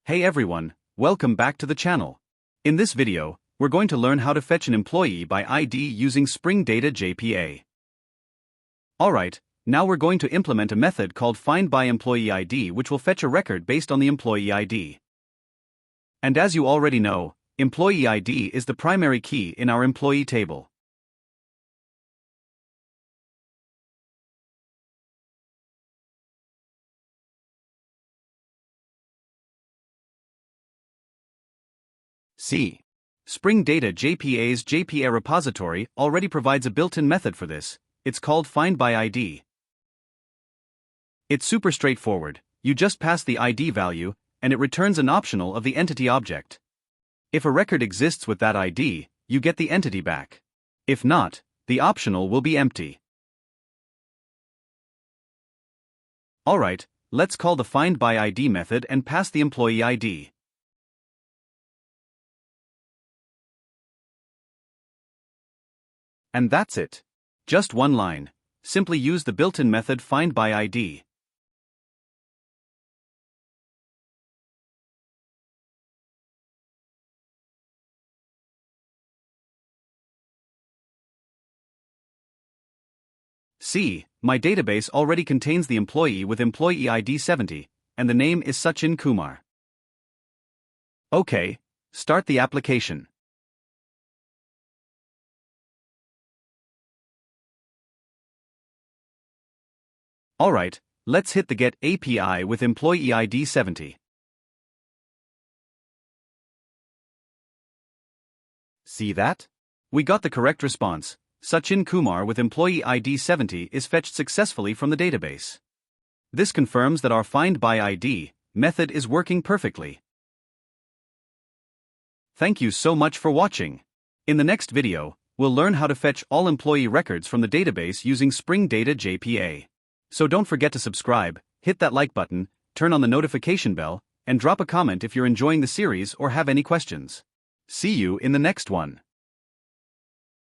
Hey everyone, welcome back to the channel. In this video, we're going to learn how to fetch an employee by ID using Spring Data JPA. Alright, now we're going to implement a method called findById which will fetch a record based on the employee ID. And as you already know, employee ID is the primary key in our employee table. See, Spring Data JPA's JpaRepository already provides a built-in method for this. It's called findById. It's super straightforward. You just pass the ID value, and it returns an optional of the entity object. If a record exists with that ID, you get the entity back. If not, the optional will be empty. Alright, let's call the findById method and pass the employee ID. And that's it. Just one line. Simply use the built-in method findById. See, my database already contains the employee with employee ID 70, and the name is Sachin Kumar. Okay, start the application. Alright, let's hit the Get API with employee ID 70. See that? We got the correct response. Sachin Kumar with employee ID 70 is fetched successfully from the database. This confirms that our findById method is working perfectly. Thank you so much for watching. In the next video, we'll learn how to fetch all employee records from the database using Spring Data JPA. So don't forget to subscribe, hit that like button, turn on the notification bell, and drop a comment if you're enjoying the series or have any questions. See you in the next one.